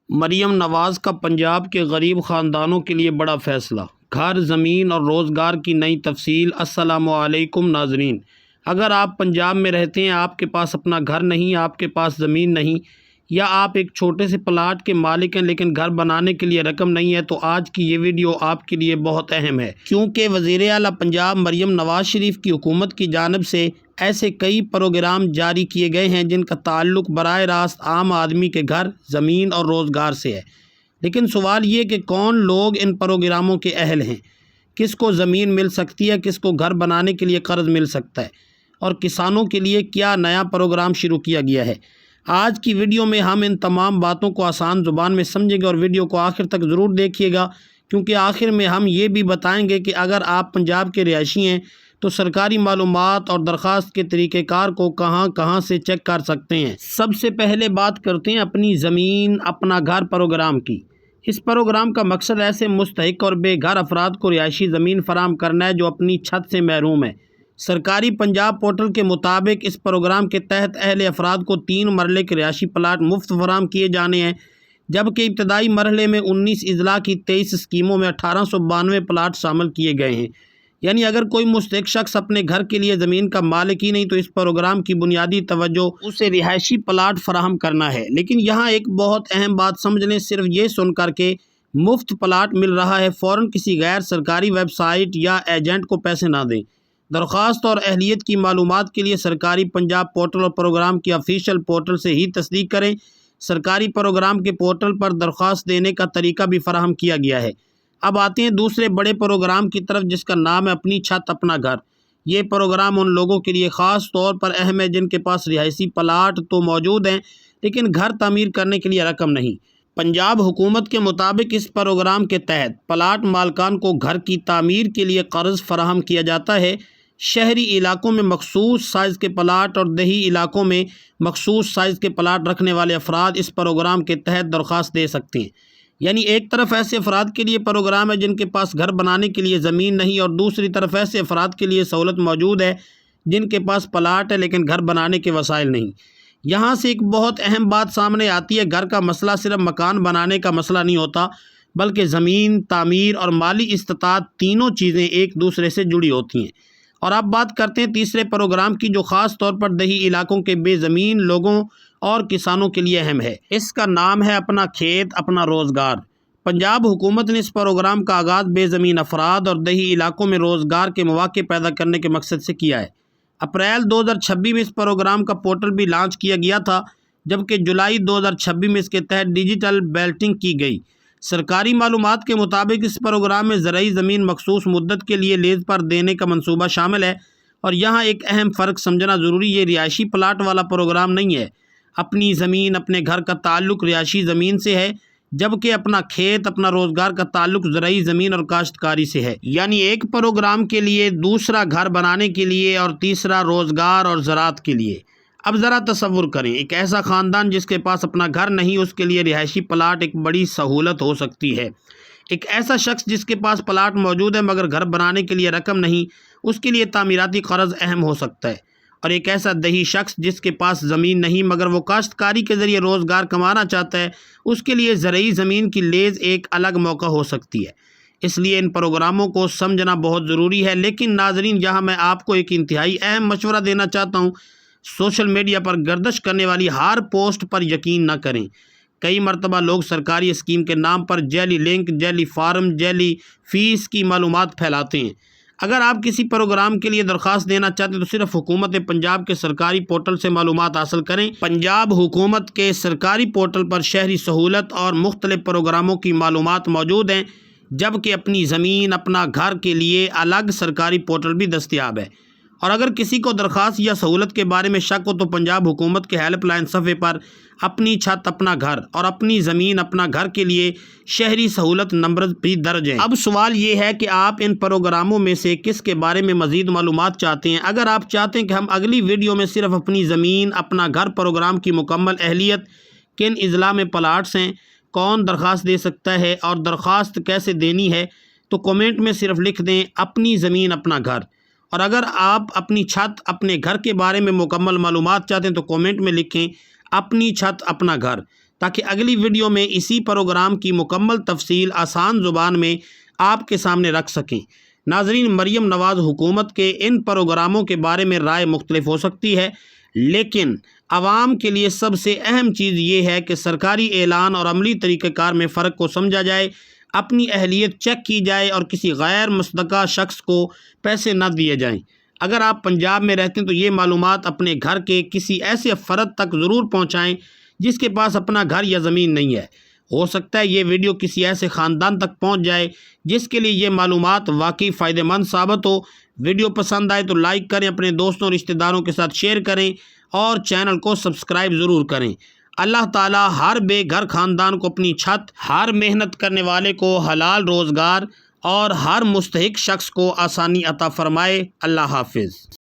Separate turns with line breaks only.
مریم نواز کا پنجاب کے غریب خاندانوں کے لیے بڑا فیصلہ، گھر، زمین اور روزگار کی نئی تفصیل۔ السلام علیکم ناظرین، اگر آپ پنجاب میں رہتے ہیں، آپ کے پاس اپنا گھر نہیں، آپ کے پاس زمین نہیں، یا آپ ایک چھوٹے سے پلاٹ کے مالک ہیں لیکن گھر بنانے کے لیے رقم نہیں ہے، تو آج کی یہ ویڈیو آپ کے لیے بہت اہم ہے، کیونکہ وزیر اعلیٰ پنجاب مریم نواز شریف کی حکومت کی جانب سے ایسے کئی پروگرام جاری کیے گئے ہیں جن کا تعلق براہ راست عام آدمی کے گھر، زمین اور روزگار سے ہے۔ لیکن سوال یہ کہ کون لوگ ان پروگراموں کے اہل ہیں، کس کو زمین مل سکتی ہے، کس کو گھر بنانے کے لیے قرض مل سکتا ہے، اور کسانوں کے لیے کیا نیا پروگرام شروع کیا گیا ہے۔ آج کی ویڈیو میں ہم ان تمام باتوں کو آسان زبان میں سمجھیں گے، اور ویڈیو کو آخر تک ضرور دیکھیے گا، کیونکہ آخر میں ہم یہ بھی بتائیں گے کہ اگر آپ پنجاب کے رہائشی ہیں تو سرکاری معلومات اور درخواست کے طریقہ کار کو کہاں سے چیک کر سکتے ہیں۔ سب سے پہلے بات کرتے ہیں اپنی زمین اپنا گھر پروگرام کی۔ اس پروگرام کا مقصد ایسے مستحق اور بے گھر افراد کو رہائشی زمین فراہم کرنا ہے جو اپنی چھت سے محروم ہیں۔ سرکاری پنجاب پورٹل کے مطابق اس پروگرام کے تحت اہل افراد کو 3 مرلے کے رہائشی پلاٹ مفت فراہم کیے جانے ہیں، جبکہ ابتدائی مرحلے میں 19 اضلاع کی 23 اسکیموں میں 1892 پلاٹ شامل کیے گئے ہیں۔ یعنی اگر کوئی مستحق شخص اپنے گھر کے لیے زمین کا مالک ہی نہیں تو اس پروگرام کی بنیادی توجہ اسے رہائشی پلاٹ فراہم کرنا ہے۔ لیکن یہاں ایک بہت اہم بات سمجھ لیں، صرف یہ سن کر کے مفت پلاٹ مل رہا ہے فوراً کسی غیر سرکاری ویب سائٹ یا ایجنٹ کو پیسے نہ دیں۔ درخواست اور اہلیت کی معلومات کے لیے سرکاری پنجاب پورٹل اور پروگرام کی آفیشیل پورٹل سے ہی تصدیق کریں۔ سرکاری پروگرام کے پورٹل پر درخواست دینے کا طریقہ بھی فراہم کیا گیا ہے۔ اب آتے ہیں دوسرے بڑے پروگرام کی طرف، جس کا نام ہے اپنی چھت اپنا گھر۔ یہ پروگرام ان لوگوں کے لیے خاص طور پر اہم ہے جن کے پاس رہائشی پلاٹ تو موجود ہیں لیکن گھر تعمیر کرنے کے لیے رقم نہیں۔ پنجاب حکومت کے مطابق اس پروگرام کے تحت پلاٹ مالکان کو گھر کی تعمیر کے لیے قرض فراہم کیا جاتا ہے۔ شہری علاقوں میں مخصوص سائز کے پلاٹ اور دیہی علاقوں میں مخصوص سائز کے پلاٹ رکھنے والے افراد اس پروگرام کے تحت درخواست دے سکتے ہیں۔ یعنی ایک طرف ایسے افراد کے لیے پروگرام ہے جن کے پاس گھر بنانے کے لیے زمین نہیں، اور دوسری طرف ایسے افراد کے لیے سہولت موجود ہے جن کے پاس پلاٹ ہے لیکن گھر بنانے کے وسائل نہیں۔ یہاں سے ایک بہت اہم بات سامنے آتی ہے، گھر کا مسئلہ صرف مکان بنانے کا مسئلہ نہیں ہوتا، بلکہ زمین، تعمیر اور مالی استطاعت تینوں چیزیں ایک دوسرے سے جڑی ہوتی ہیں۔ اور اب بات کرتے ہیں تیسرے پروگرام کی، جو خاص طور پر دیہی علاقوں کے بے زمین لوگوں اور کسانوں کے لیے اہم ہے۔ اس کا نام ہے اپنا کھیت اپنا روزگار۔ پنجاب حکومت نے اس پروگرام کا آغاز بے زمین افراد اور دیہی علاقوں میں روزگار کے مواقع پیدا کرنے کے مقصد سے کیا ہے۔ اپریل 2026 میں اس پروگرام کا پورٹل بھی لانچ کیا گیا تھا، جبکہ جولائی 2026 میں اس کے تحت ڈیجیٹل بیلٹنگ کی گئی۔ سرکاری معلومات کے مطابق اس پروگرام میں زرعی زمین مخصوص مدت کے لیے لیز پر دینے کا منصوبہ شامل ہے، اور یہاں ایک اہم فرق سمجھنا ضروری ہے، یہ رہائشی پلاٹ والا پروگرام نہیں ہے۔ اپنی زمین اپنے گھر کا تعلق رہائشی زمین سے ہے، جبکہ اپنا کھیت اپنا روزگار کا تعلق زرعی زمین اور کاشتکاری سے ہے۔ یعنی ایک پروگرام کے لیے، دوسرا گھر بنانے کے لیے، اور تیسرا روزگار اور زراعت کے لیے۔ اب ذرا تصور کریں، ایک ایسا خاندان جس کے پاس اپنا گھر نہیں، اس کے لیے رہائشی پلاٹ ایک بڑی سہولت ہو سکتی ہے۔ ایک ایسا شخص جس کے پاس پلاٹ موجود ہے مگر گھر بنانے کے لیے رقم نہیں، اس کے لیے تعمیراتی قرض اہم ہو سکتا ہے۔ اور ایک ایسا دیہی شخص جس کے پاس زمین نہیں مگر وہ کاشتکاری کے ذریعے روزگار کمانا چاہتا ہے، اس کے لیے زرعی زمین کی لیز ایک الگ موقع ہو سکتی ہے۔ اس لیے ان پروگراموں کو سمجھنا بہت ضروری ہے۔ لیکن ناظرین، یہاں میں آپ کو ایک انتہائی اہم مشورہ دینا چاہتا ہوں، سوشل میڈیا پر گردش کرنے والی ہر پوسٹ پر یقین نہ کریں۔ کئی مرتبہ لوگ سرکاری اسکیم کے نام پر جعلی لنک، جعلی فارم، جعلی فیس کی معلومات پھیلاتے ہیں۔ اگر آپ کسی پروگرام کے لیے درخواست دینا چاہتے ہیں تو صرف حکومت پنجاب کے سرکاری پورٹل سے معلومات حاصل کریں۔ پنجاب حکومت کے سرکاری پورٹل پر شہری سہولت اور مختلف پروگراموں کی معلومات موجود ہیں، جبکہ اپنی زمین اپنا گھر کے لیے الگ سرکاری پورٹل بھی دستیاب ہے۔ اور اگر کسی کو درخواست یا سہولت کے بارے میں شک ہو تو پنجاب حکومت کے ہیلپ لائن صفحے پر اپنی چھت اپنا گھر اور اپنی زمین اپنا گھر کے لیے شہری سہولت نمبر بھی درج ہیں۔ اب سوال یہ ہے کہ آپ ان پروگراموں میں سے کس کے بارے میں مزید معلومات چاہتے ہیں؟ اگر آپ چاہتے ہیں کہ ہم اگلی ویڈیو میں صرف اپنی زمین اپنا گھر پروگرام کی مکمل اہلیت، کن اضلاع میں پلاٹس ہیں، کون درخواست دے سکتا ہے اور درخواست کیسے دینی ہے، تو کمنٹ میں صرف لکھ دیں اپنی زمین اپنا گھر۔ اور اگر آپ اپنی چھت اپنے گھر کے بارے میں مکمل معلومات چاہتے ہیں تو کمنٹ میں لکھیں اپنی چھت اپنا گھر، تاکہ اگلی ویڈیو میں اسی پروگرام کی مکمل تفصیل آسان زبان میں آپ کے سامنے رکھ سکیں۔ ناظرین، مریم نواز حکومت کے ان پروگراموں کے بارے میں رائے مختلف ہو سکتی ہے، لیکن عوام کے لیے سب سے اہم چیز یہ ہے کہ سرکاری اعلان اور عملی طریقہ کار میں فرق کو سمجھا جائے، اپنی اہلیت چیک کی جائے اور کسی غیر مصدقہ شخص کو پیسے نہ دیے جائیں۔ اگر آپ پنجاب میں رہتے ہیں تو یہ معلومات اپنے گھر کے کسی ایسے فرد تک ضرور پہنچائیں جس کے پاس اپنا گھر یا زمین نہیں ہے۔ ہو سکتا ہے یہ ویڈیو کسی ایسے خاندان تک پہنچ جائے جس کے لیے یہ معلومات واقعی فائدہ مند ثابت ہو۔ ویڈیو پسند آئے تو لائک کریں، اپنے دوستوں اور رشتہ داروں کے ساتھ شیئر کریں اور چینل کو سبسکرائب ضرور کریں۔ اللہ تعالیٰ ہر بے گھر خاندان کو اپنی چھت، ہر محنت کرنے والے کو حلال روزگار اور ہر مستحق شخص کو آسانی عطا فرمائے۔ اللہ حافظ۔